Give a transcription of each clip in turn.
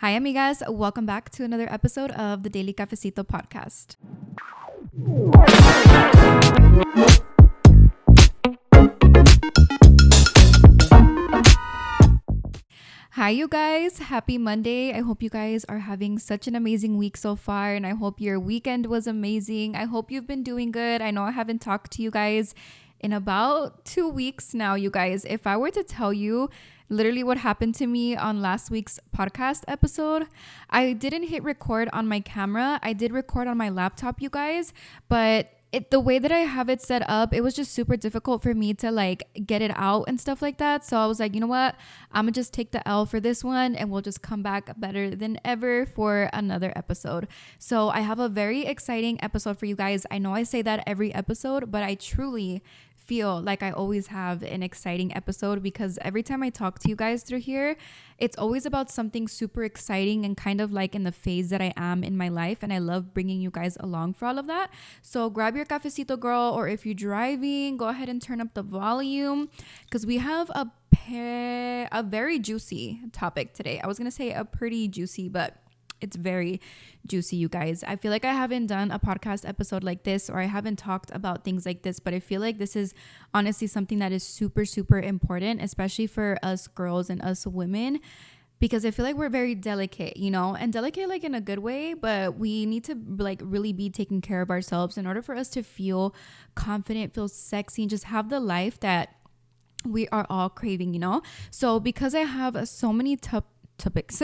Hi, amigas. Welcome back to another episode of the Daily Cafecito podcast. Hi, you guys. Happy Monday. I hope you guys are having such an amazing week so far, and I hope your weekend was amazing. I hope you've been doing good. I know I haven't talked to you guys in about 2 weeks now, you guys. If I were to tell you literally what happened to me on last week's podcast episode, I didn't hit record on my camera. I did record on my laptop, you guys, but the way that I have it set up, it was just super difficult for me to get it out and stuff like that. So I was like, you know what? I'm gonna just take the L for this one and we'll just come back better than ever for another episode. So I have a very exciting episode for you guys. I know I say that every episode, but I truly feel like I always have an exciting episode because every time I talk to you guys through here, it's always about something super exciting and kind of like in the phase that I am in my life. And I love bringing you guys along for all of that. So grab your cafecito, girl, or if you're driving, go ahead and turn up the volume because we have a very juicy topic today. I was going to say a pretty juicy, but it's very juicy, you guys. I feel like I haven't done a podcast episode like this, or I haven't talked about things like this, but I feel like this is honestly something that is super, super important, especially for us girls and us women, because I feel like we're very delicate, and delicate like in a good way, but we need to really be taking care of ourselves in order for us to feel confident, feel sexy, and just have the life that we are all craving, So because I have so many topics,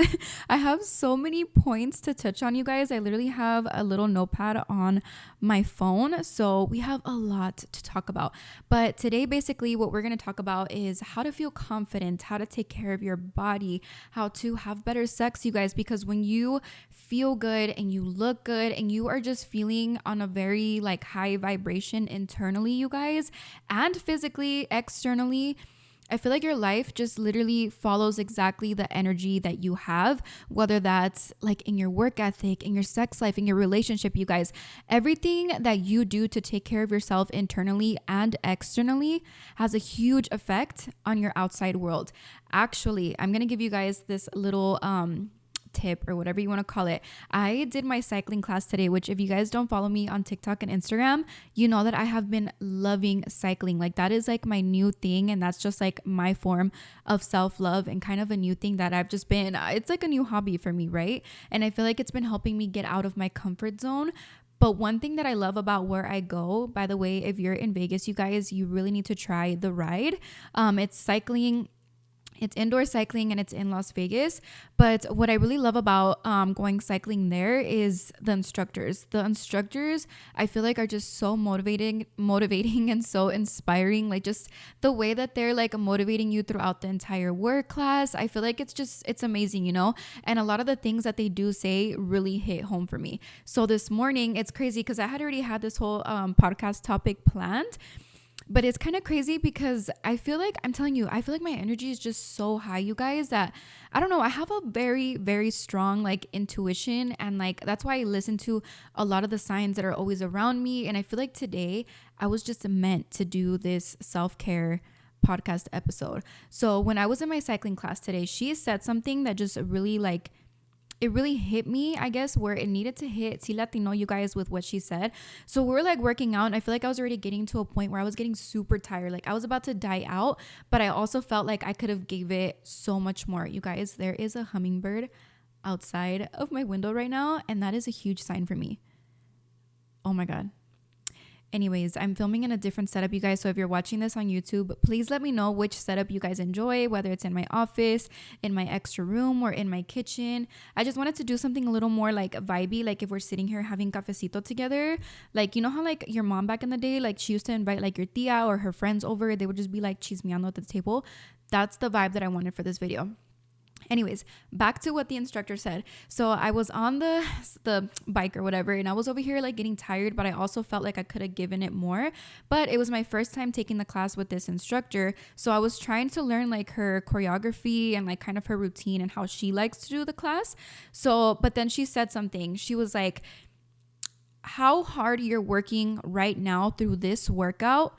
I have so many points to touch on, you guys. I literally have a little notepad on my phone, so we have a lot to talk about. But today, basically, what we're going to talk about is how to feel confident, how to take care of your body, how to have better sex, you guys, because when you feel good and you look good and you are just feeling on a very high vibration internally, you guys, and physically, externally, I feel like your life just literally follows exactly the energy that you have, whether that's in your work ethic, in your sex life, in your relationship, you guys. Everything that you do to take care of yourself internally and externally has a huge effect on your outside world. Actually, I'm going to give you guys this little tip or whatever you want to call it. I did my cycling class today, which if you guys don't follow me on TikTok and Instagram, you know that I have been loving cycling. That is my new thing, and that's just my form of self-love and kind of a new thing that I've just been, it's a new hobby for me, right? And I feel like it's been helping me get out of my comfort zone. But one thing that I love about where I go, by the way, if you're in Vegas, you guys, you really need to try the ride. It's cycling. It's indoor cycling and it's in Las Vegas. But what I really love about going cycling there is the instructors. The instructors, I feel like, are just so motivating and so inspiring. Just the way that they're motivating you throughout the entire work class. I feel like it's amazing, And a lot of the things that they do say really hit home for me. So this morning, it's crazy because I had already had this whole podcast topic planned. But it's kind of crazy because I feel like, I'm telling you, I feel like my energy is just so high, you guys, that I don't know. I have a very, very strong intuition. And that's why I listen to a lot of the signs that are always around me. And I feel like today I was just meant to do this self-care podcast episode. So when I was in my cycling class today, she said something that just really it really hit me, I guess, where it needed to hit. Sí latino, you guys, with what she said. So we're working out, and I feel like I was already getting to a point where I was getting super tired. I was about to die out, but I also felt like I could have gave it so much more. You guys, there is a hummingbird outside of my window right now, and that is a huge sign for me. Oh my God. Anyways, I'm filming in a different setup, you guys. So if you're watching this on YouTube, please let me know which setup you guys enjoy, whether it's in my office, in my extra room, or in my kitchen. I just wanted to do something a little more vibey, if we're sitting here having cafecito together. You know how your mom back in the day, she used to invite your tia or her friends over. They would just be chismeando at the table. That's the vibe that I wanted for this video. Anyways, back to what the instructor said. So I was on the bike or whatever, and I was over here getting tired, but I also felt like I could have given it more. But it was my first time taking the class with this instructor, so I was trying to learn her choreography and kind of her routine and how she likes to do the class. So, but then she said something. She was how hard you're working right now through this workout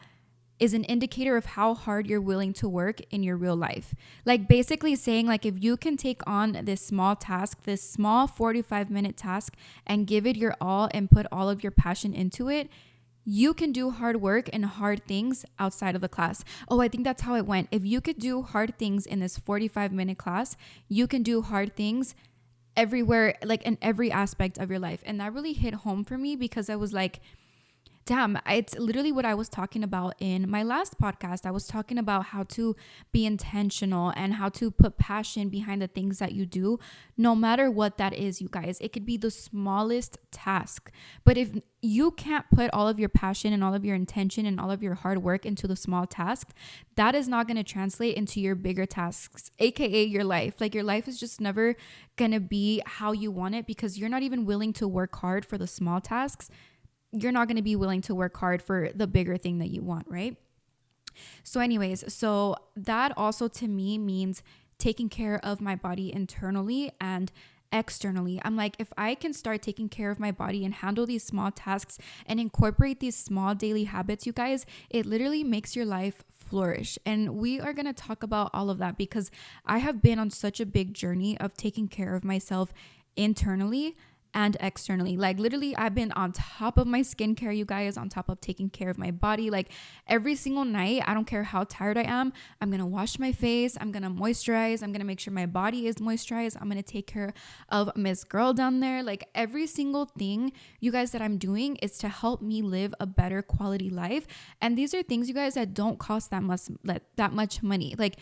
is an indicator of how hard you're willing to work in your real life. Like basically saying like if you can take on this small task, this small 45-minute task and give it your all and put all of your passion into it, you can do hard work and hard things outside of the class. Oh, I think that's how it went. If you could do hard things in this 45-minute class, you can do hard things everywhere, like in every aspect of your life. And that really hit home for me because I was like, damn, it's literally what I was talking about in my last podcast. I was talking about how to be intentional and how to put passion behind the things that you do, no matter what that is, you guys. It could be the smallest task. But if you can't put all of your passion and all of your intention and all of your hard work into the small tasks, that is not going to translate into your bigger tasks, aka your life. Like your life is just never going to be how you want it because you're not even willing to work hard for the small tasks. You're not going to be willing to work hard for the bigger thing that you want, right? So anyways, so that also to me means taking care of my body internally and externally. I'm like, if I can start taking care of my body and handle these small tasks and incorporate these small daily habits, you guys, it literally makes your life flourish. And we are going to talk about all of that because I have been on such a big journey of taking care of myself internally and externally. Like literally I've been on top of my skincare, you guys, on top of taking care of my body. Like every single night, I don't care how tired I am, I'm gonna wash my face, I'm gonna moisturize, I'm gonna make sure my body is moisturized, I'm gonna take care of Miss Girl down there. Like every single thing, you guys, that I'm doing is to help me live a better quality life. And these are things, you guys, that don't cost that much money. Like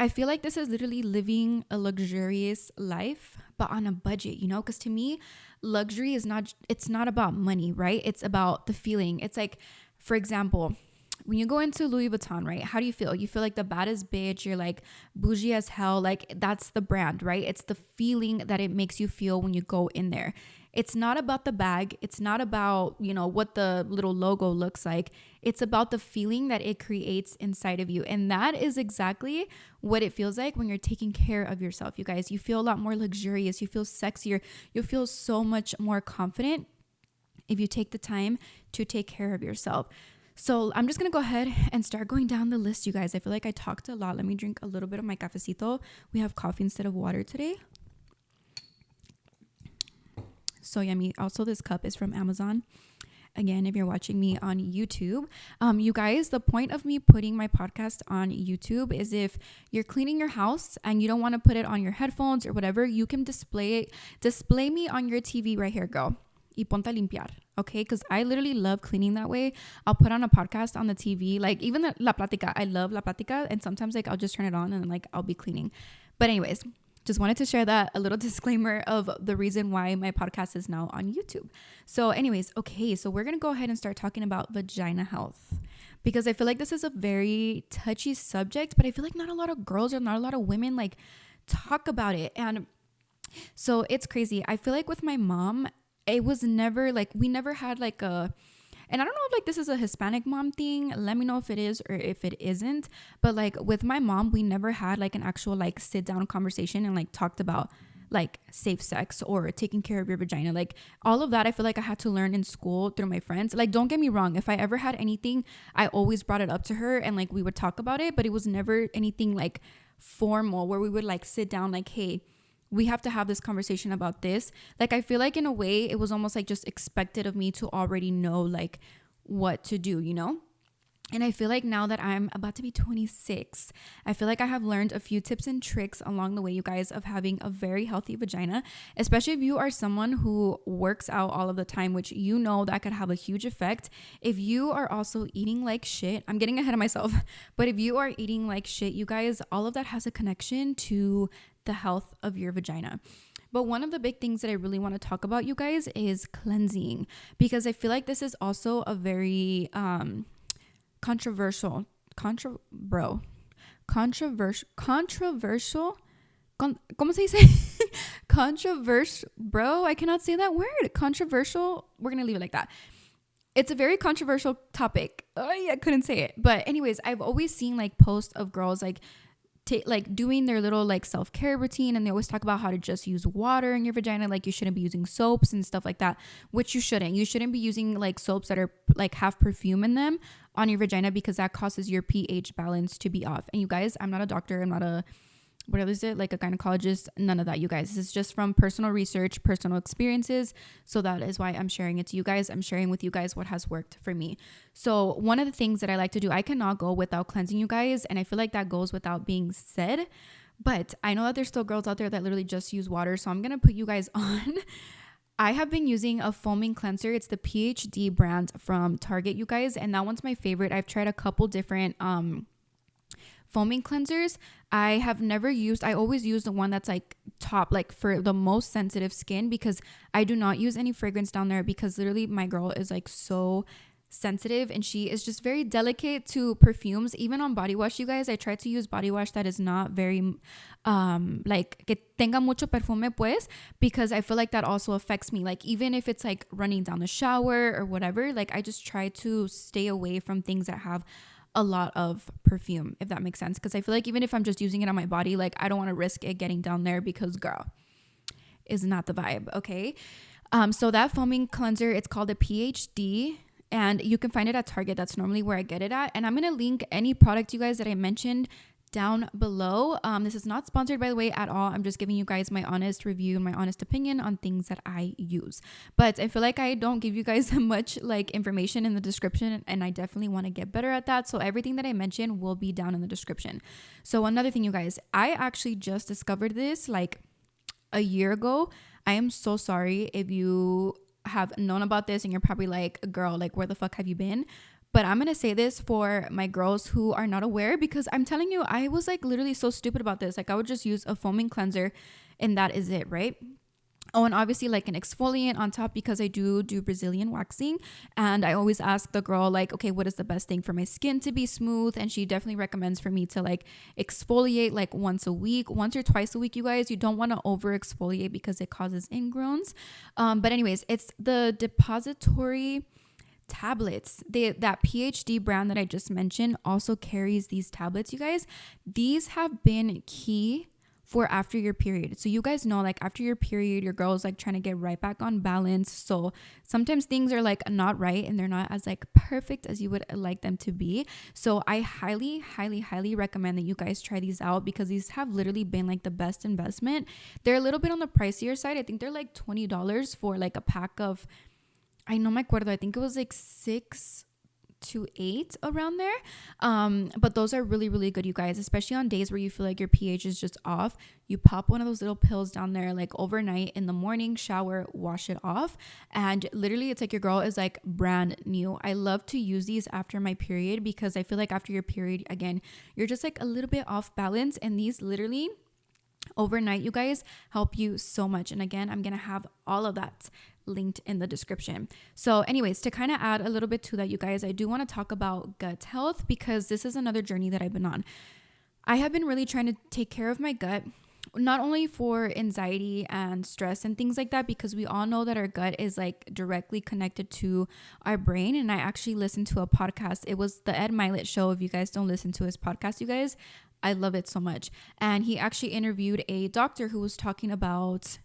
I feel like this is literally living a luxurious life, but on a budget, you know, because to me, luxury is it's not about money, right? It's about the feeling. It's like, for example, when you go into Louis Vuitton, right? How do you feel? You feel like the baddest bitch. You're like bougie as hell. Like that's the brand, right? It's the feeling that it makes you feel when you go in there. It's not about the bag. It's not about, you know, what the little logo looks like. It's about the feeling that it creates inside of you. And that is exactly what it feels like when you're taking care of yourself, you guys. You feel a lot more luxurious. You feel sexier. You feel so much more confident if you take the time to take care of yourself. So I'm just going to go ahead and start going down the list, you guys. I feel like I talked a lot. Let me drink a little bit of my cafecito. We have coffee instead of water today. So yummy. Also, this cup is from Amazon. Again, if you're watching me on YouTube, you guys, the point of me putting my podcast on YouTube is if you're cleaning your house and you don't want to put it on your headphones or whatever, you can display me on your TV right here, girl. Y ponte a limpiar, okay? Because I literally love cleaning that way. I'll put on a podcast on the TV, like even La Plática. I love La Plática, and sometimes like I'll just turn it on and like I'll be cleaning. But anyways, just wanted to share that, a little disclaimer of the reason why my podcast is now on YouTube. So anyways, okay, so we're going to go ahead and start talking about vagina health because I feel like this is a very touchy subject, but I feel like not a lot of girls or not a lot of women like talk about it. And so it's crazy. I feel like with my mom, it was never like, we never had like and I don't know if like this is a Hispanic mom thing. Let me know if it is or if it isn't. But like with my mom, we never had like an actual like sit down conversation and like talked about like safe sex or taking care of your vagina. Like all of that, I feel like I had to learn in school through my friends. Like don't get me wrong. If I ever had anything, I always brought it up to her and like we would talk about it. But it was never anything like formal where we would like sit down like, hey, we have to have this conversation about this. Like, I feel like in a way, it was almost like just expected of me to already know like what to do, you know? And I feel like now that I'm about to be 26, I feel like I have learned a few tips and tricks along the way, you guys, of having a very healthy vagina, especially if you are someone who works out all of the time, which you know that could have a huge effect. If you are also eating like shit, I'm getting ahead of myself, but if you are eating like shit, you guys, all of that has a connection to the health of your vagina. But one of the big things that I really want to talk about, you guys, is cleansing, because I feel like this is also a very controversial, ¿cómo se dice? Controversial, bro, I cannot say that word. Controversial, we're going to leave it like that. It's a very controversial topic. I couldn't say it. But anyways, I've always seen like posts of girls like doing their little like self-care routine, and they always talk about how to just use water in your vagina, like you shouldn't be using soaps and stuff like that, which you shouldn't be using like soaps that are like have perfume in them on your vagina because that causes your pH balance to be off. And you guys, I'm not a doctor. I'm not a, what is it, like a gynecologist? None of that, you guys. This is just from personal research, personal experiences. So that is why I'm sharing it to you guys. I'm sharing with you guys what has worked for me. So one of the things that I like to do, I cannot go without cleansing, you guys. And I feel like that goes without being said. But I know that there's still girls out there that literally just use water. So I'm going to put you guys on. I have been using a foaming cleanser. It's the PhD brand from Target, you guys. And that one's my favorite. I've tried a couple different foaming cleansers. I always use the one that's like top, like for the most sensitive skin, because I do not use any fragrance down there because literally my girl is like so sensitive and she is just very delicate to perfumes. Even on body wash, you guys, I try to use body wash that is not very like que tenga mucho perfume, pues, because I feel like that also affects me. Like even if it's like running down the shower or whatever, like I just try to stay away from things that have a lot of perfume, if that makes sense. Because I feel like even if I'm just using it on my body, like I don't want to risk it getting down there because girl, is not the vibe. Okay. So that foaming cleanser, it's called a PhD, and you can find it at Target. That's normally where I get it at. And I'm going to link any product, you guys, that I mentioned down below. This is not sponsored, by the way, at all. I'm just giving you guys my honest review, my honest opinion on things that I use. But I feel like I don't give you guys much like information in the description, and I definitely want to get better at that. So everything that I mentioned will be down in the description. So another thing, you guys, I actually just discovered this like a year ago. I am so sorry if you have known about this and you're probably like, girl, like where the fuck have you been? But I'm going to say this for my girls who are not aware, because I'm telling you, I was like literally so stupid about this. Like I would just use a foaming cleanser and that is it, right? Oh, and obviously like an exfoliant on top, because I do Brazilian waxing, and I always ask the girl like, okay, what is the best thing for my skin to be smooth? And she definitely recommends for me to like exfoliate like once or twice a week, you guys. You don't want to over exfoliate because it causes ingrowns. But anyways, it's the depository tablets. That PhD brand that I just mentioned also carries these tablets, you guys. These have been key for after your period. So you guys know, like after your period, your girl is like trying to get right back on balance. So sometimes things are like not right and they're not as like perfect as you would like them to be. So I highly, highly, highly recommend that you guys try these out, because these have literally been like the best investment. They're a little bit on the pricier side. I think they're like $20 for like a pack of, I no me acuerdo, I think it was like 6 to 8 around there. But those are really, really good, you guys, especially on days where you feel like your pH is just off. You pop one of those little pills down there like overnight, in the morning, shower, wash it off, and literally it's like your girl is like brand new. I love to use these after my period because I feel like after your period, again, you're just like a little bit off balance, and these literally overnight, you guys, help you so much. And again, I'm gonna have all of that linked in the description. So anyways, to kind of add a little bit to that, you guys, I do want to talk about gut health, because this is another journey that I've been on. I have been really trying to take care of my gut, not only for anxiety and stress and things like that, because we all know that our gut is like directly connected to our brain. And I actually listened to a podcast. It was the Ed Milet show. If you guys don't listen to his podcast, you guys, I love it so much. And he actually interviewed a doctor who was talking about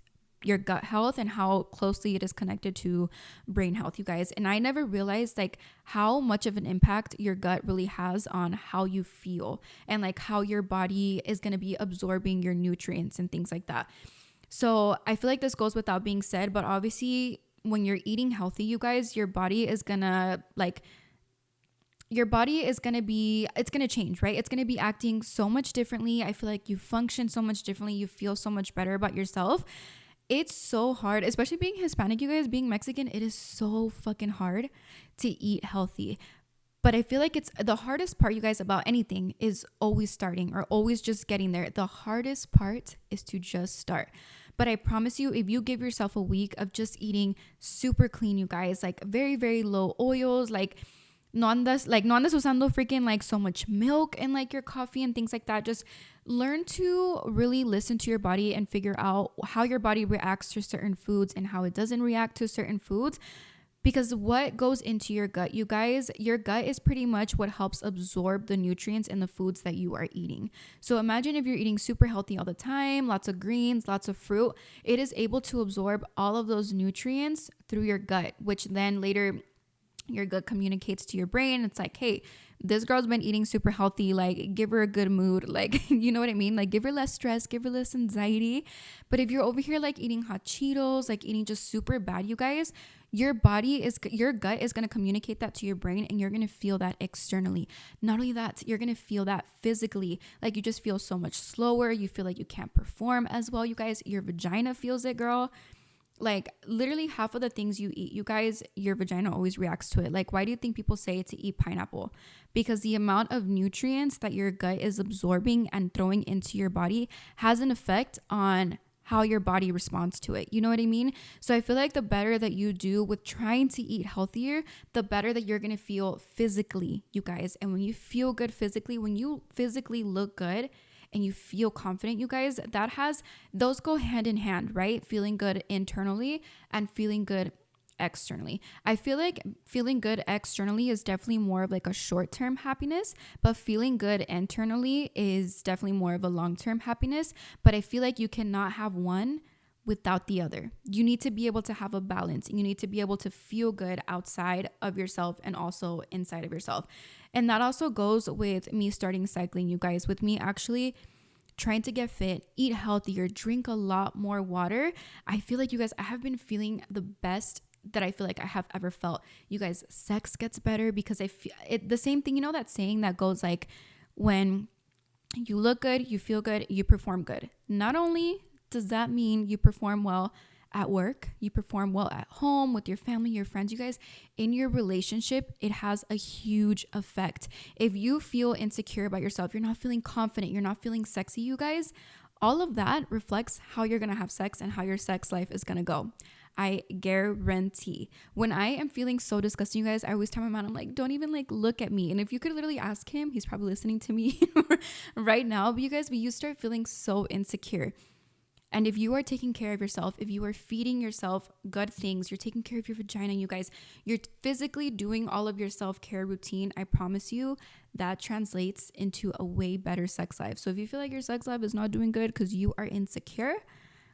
your gut health and how closely it is connected to brain health, you guys. And I never realized like how much of an impact your gut really has on how you feel and like how your body is going to be absorbing your nutrients and things like that. So I feel like this goes without being said, but obviously when you're eating healthy, you guys, your body is gonna it's going to change, right? It's going to be acting so much differently. I feel like you function so much differently. You feel so much better about yourself. It's so hard, especially being Hispanic, you guys, being Mexican, it is so fucking hard to eat healthy. But I feel like it's the hardest part, you guys, about anything is always starting or always just getting there. The hardest part is to just start. But I promise you, if you give yourself a week of just eating super clean, you guys, like very, very low oils, like no andas usando freaking like so much milk in like your coffee and things like that. Just learn to really listen to your body and figure out how your body reacts to certain foods and how it doesn't react to certain foods. Because what goes into your gut, you guys, your gut is pretty much what helps absorb the nutrients in the foods that you are eating. So imagine if you're eating super healthy all the time, lots of greens, lots of fruit, it is able to absorb all of those nutrients through your gut, which then later Your gut communicates to your brain. It's like, hey, this girl's been eating super healthy. Like, give her a good mood. Like, you know what I mean? Like, give her less stress, give her less anxiety. But if you're over here like eating hot Cheetos, like eating just super bad, you guys, your gut is going to communicate that to your brain, and you're going to feel that externally. Not only that, you're going to feel that physically. Like, you just feel so much slower. You feel like you can't perform as well, you guys. Your vagina feels it, girl. Like, literally half of the things you eat, you guys, your vagina always reacts to it. Like, why do you think people say to eat pineapple? Because the amount of nutrients that your gut is absorbing and throwing into your body has an effect on how your body responds to it. You know what I mean? So I feel like the better that you do with trying to eat healthier, the better that you're going to feel physically, you guys. And when you feel good physically, when you physically look good and you feel confident, you guys, those go hand in hand, right? Feeling good internally and feeling good externally. I feel like feeling good externally is definitely more of like a short-term happiness, but feeling good internally is definitely more of a long-term happiness. But I feel like you cannot have one without the other. You need to be able to have a balance. You need to be able to feel good outside of yourself and also inside of yourself. And that also goes with me starting cycling, you guys, with me actually trying to get fit, eat healthier, drink a lot more water. I feel like, you guys, I have been feeling the best that I feel like I have ever felt. You guys, sex gets better because I feel it, the same thing, you know, that saying that goes like, when you look good, you feel good, you perform good. Not only does that mean you perform well at work, you perform well at home with your family, your friends, you guys, in your relationship, it has a huge effect. If you feel insecure about yourself, you're not feeling confident, you're not feeling sexy, you guys, all of that reflects how you're going to have sex and how your sex life is going to go. I guarantee. When I am feeling so disgusting, you guys, I always tell my man, I'm like, don't even like look at me. And if you could literally ask him, he's probably listening to me right now. But you guys, you start feeling so insecure. And if you are taking care of yourself, if you are feeding yourself good things, you're taking care of your vagina, you guys, you're physically doing all of your self-care routine, I promise you that translates into a way better sex life. So if you feel like your sex life is not doing good because you are insecure,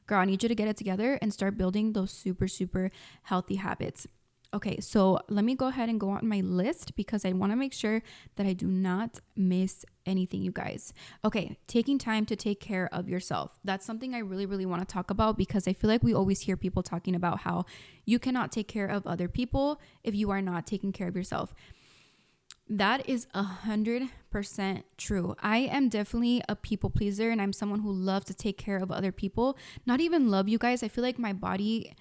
girl, I need you to get it together and start building those super, super healthy habits. Okay, so let me go ahead and go on my list because I want to make sure that I do not miss anything, you guys. Okay, taking time to take care of yourself. That's something I really, really want to talk about because I feel like we always hear people talking about how you cannot take care of other people if you are not taking care of yourself. That is 100% true. I am definitely a people pleaser, and I'm someone who loves to take care of other people. Not even love, you guys. I feel like my body,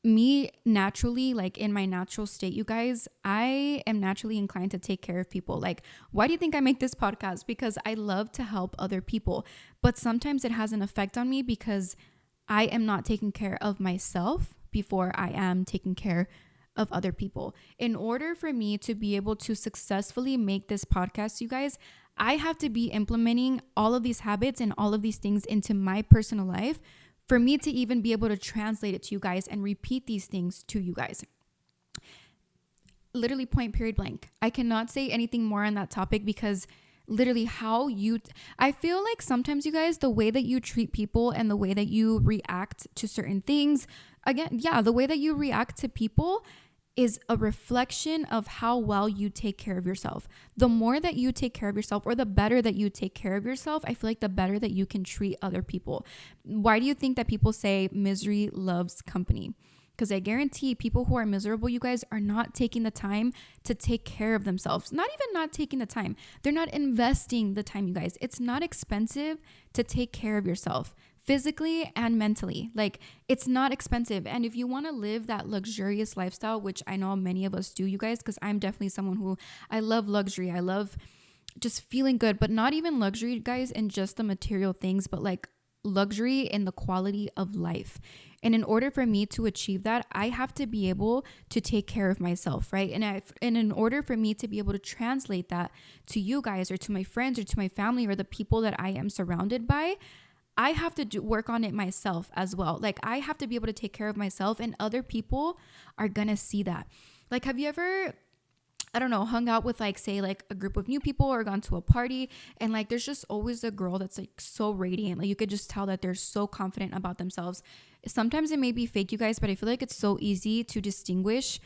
me naturally, like in my natural state, you guys, I am naturally inclined to take care of people. Like, why do you think I make this podcast? Because I love to help other people. But sometimes it has an effect on me because I am not taking care of myself before I am taking care of other people. In order for me to be able to successfully make this podcast, you guys, I have to be implementing all of these habits and all of these things into my personal life for me to even be able to translate it to you guys and repeat these things to you guys. Literally, point, period, blank. I cannot say anything more on that topic because literally I feel like sometimes, you guys, the way that you treat people and the way that you react to certain things, again, yeah, the way that you react to people is a reflection of how well you take care of yourself. The more that you take care of yourself, or the better that you take care of yourself, I feel like the better that you can treat other people. Why do you think that people say misery loves company? Because I guarantee people who are miserable, you guys, are not taking the time to take care of themselves. Not even not taking the time. They're not investing the time, you guys. It's not expensive to take care of yourself, physically and mentally. Like, it's not expensive. And if you want to live that luxurious lifestyle, which I know many of us do, you guys, because I'm definitely someone who, I love luxury. I love just feeling good, but not even luxury, guys, in just the material things, but like luxury in the quality of life. And in order for me to achieve that, I have to be able to take care of myself, right? And in order for me to be able to translate that to you guys, or to my friends, or to my family, or the people that I am surrounded by, I have to work on it myself as well. Like, I have to be able to take care of myself, and other people are gonna see that. Like, have you ever, I don't know, hung out with like, say, like a group of new people, or gone to a party, and like there's just always a girl that's like so radiant. Like, you could just tell that they're so confident about themselves. Sometimes it may be fake, you guys, but I feel like it's so easy to distinguish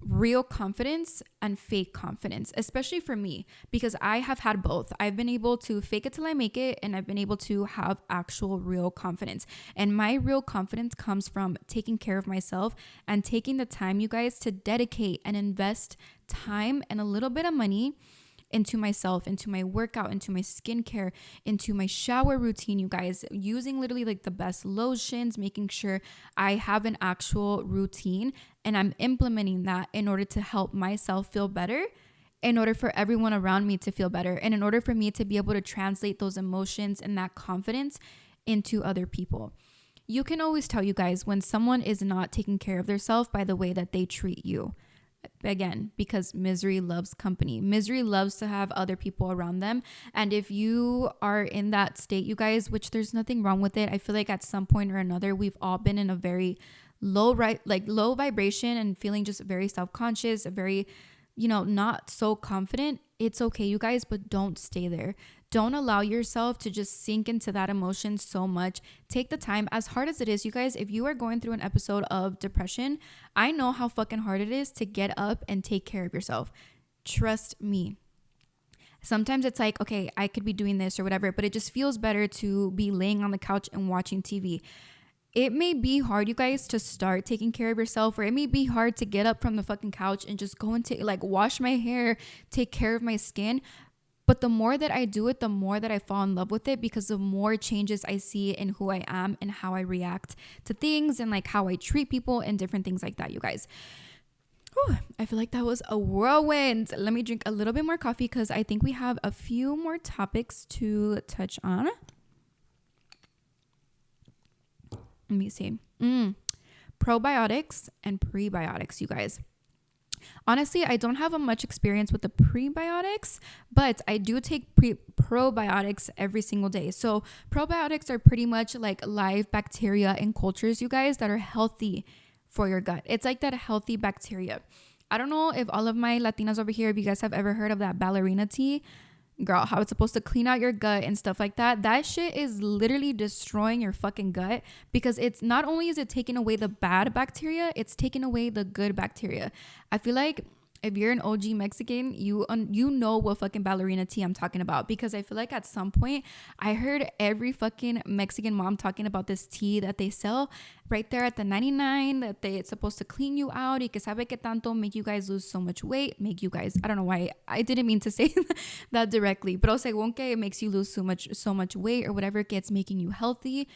real confidence and fake confidence, especially for me, because I have had both. I've been able to fake it till I make it, and I've been able to have actual real confidence. And my real confidence comes from taking care of myself and taking the time, you guys, to dedicate and invest time and a little bit of money into myself, into my workout, into my skincare, into my shower routine, you guys, using literally like the best lotions, making sure I have an actual routine and I'm implementing that in order to help myself feel better, in order for everyone around me to feel better, and in order for me to be able to translate those emotions and that confidence into other people. You can always tell, you guys, when someone is not taking care of themselves by the way that they treat you. Again, because misery loves company. Misery loves to have other people around them. And if you are in that state, you guys, which there's nothing wrong with it. I feel like at some point or another, we've all been in a very low vibration and feeling just very self-conscious, very, not so confident. It's okay, you guys, but don't stay there. Don't allow yourself to just sink into that emotion so much. Take the time, as hard as it is, you guys, if you are going through an episode of depression, I know how fucking hard it is to get up and take care of yourself. Trust me. Sometimes it's like, okay, I could be doing this or whatever, but it just feels better to be laying on the couch and watching TV. It may be hard, you guys, to start taking care of yourself, or it may be hard to get up from the fucking couch and just go and wash my hair, take care of my skin. But the more that I do it, the more that I fall in love with it, because the more changes I see in who I am and how I react to things and like how I treat people and different things like that, you guys. Whew, I feel like that was a whirlwind. Let me drink a little bit more coffee because I think we have a few more topics to touch on. Let me see. Probiotics and prebiotics, you guys. Honestly, I don't have much experience with the prebiotics, but I do take probiotics every single day. So probiotics are pretty much like live bacteria and cultures, you guys, that are healthy for your gut. It's like that healthy bacteria. I don't know if all of my Latinas over here, if you guys have ever heard of that ballerina tea, girl, how it's supposed to clean out your gut and stuff like that. That shit is literally destroying your fucking gut, because it's not only is it taking away the bad bacteria, it's taking away the good bacteria. I feel like if you're an OG Mexican, you know what fucking ballerina tea I'm talking about, because I feel like at some point I heard every fucking Mexican mom talking about this tea that they sell right there at the 99, that it's supposed to clean you out y que sabe que tanto make you guys lose so much weight, I don't know why I didn't mean to say that directly, pero según que it makes you lose so much weight or whatever, it's making you healthy.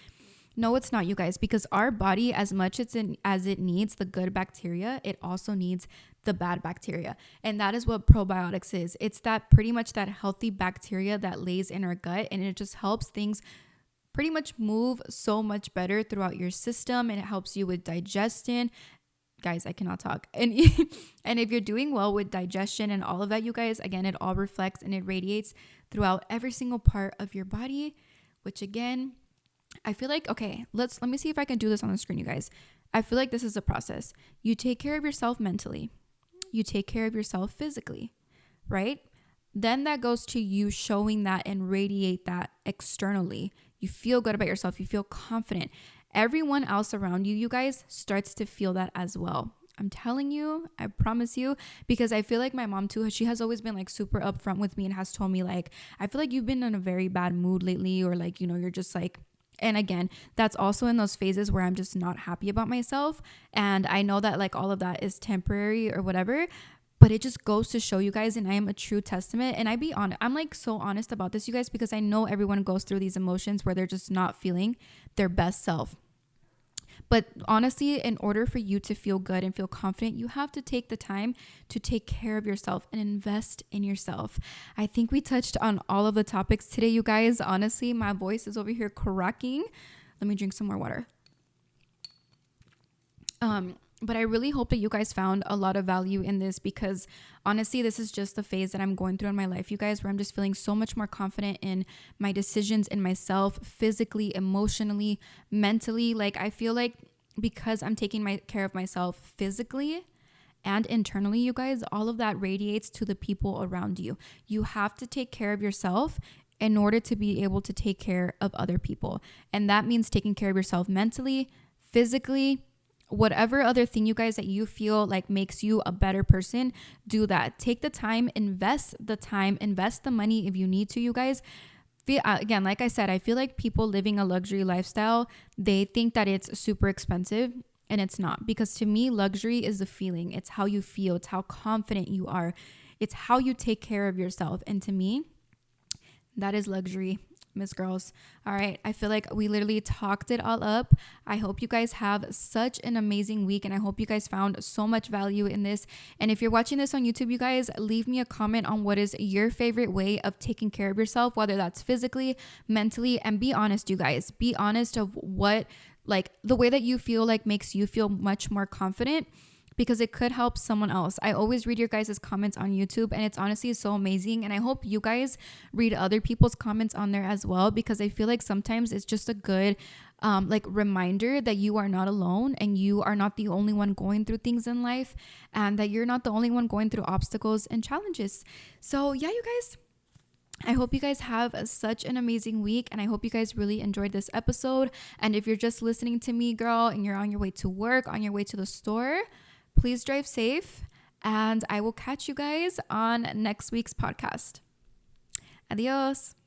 No, it's not, you guys, because our body, as much as it needs the good bacteria, it also needs the bad bacteria. And that is what probiotics is. It's that pretty much that healthy bacteria that lays in our gut, and it just helps things pretty much move so much better throughout your system, and it helps you with digestion. Guys, I cannot talk. And and if you're doing well with digestion and all of that, you guys, again, it all reflects and it radiates throughout every single part of your body, which again, I feel like, okay, let me see if I can do this on the screen, you guys. I feel like this is a process. You take care of yourself mentally. You take care of yourself physically, right? Then that goes to you showing that and radiate that externally. You feel good about yourself. You feel confident. Everyone else around you, you guys, starts to feel that as well. I'm telling you, I promise you, because I feel like my mom too, she has always been like super upfront with me and has told me like, I feel like you've been in a very bad mood lately, or like, you're just like, and again, that's also in those phases where I'm just not happy about myself. And I know that like all of that is temporary or whatever, but it just goes to show you guys, and I am a true testament. And I'm like so honest about this, you guys, because I know everyone goes through these emotions where they're just not feeling their best self. But honestly, in order for you to feel good and feel confident, you have to take the time to take care of yourself and invest in yourself. I think we touched on all of the topics today, you guys. Honestly, my voice is over here cracking. Let me drink some more water. But I really hope that you guys found a lot of value in this, because honestly, this is just the phase that I'm going through in my life, you guys, where I'm just feeling so much more confident in my decisions, in myself, physically, emotionally, mentally. Like I feel like because I'm taking care of myself physically and internally, you guys, all of that radiates to the people around you. You have to take care of yourself in order to be able to take care of other people. And that means taking care of yourself mentally, physically, whatever other thing, you guys, that you feel like makes you a better person, do that. Take the time, invest the money if you need to, you guys. Again, like I said, I feel like people living a luxury lifestyle, they think that it's super expensive, and it's not. Because to me, luxury is the feeling. It's how you feel. It's how confident you are. It's how you take care of yourself. And to me, that is luxury, Miss Girls. All right. I feel like we literally talked it all up. I hope you guys have such an amazing week, and I hope you guys found so much value in this. And if you're watching this on YouTube, you guys, leave me a comment on what is your favorite way of taking care of yourself, whether that's physically, mentally, and be honest, you guys. Be honest of what, like, the way that you feel like makes you feel much more confident, because it could help someone else. I always read your guys' comments on YouTube, and it's honestly so amazing. And I hope you guys read other people's comments on there as well, because I feel like sometimes it's just a good like reminder that you are not alone, and you are not the only one going through things in life, and that you're not the only one going through obstacles and challenges. So yeah, you guys, I hope you guys have such an amazing week, and I hope you guys really enjoyed this episode. And if you're just listening to me, girl, and you're on your way to work, on your way to the store, please drive safe, and I will catch you guys on next week's podcast. Adios.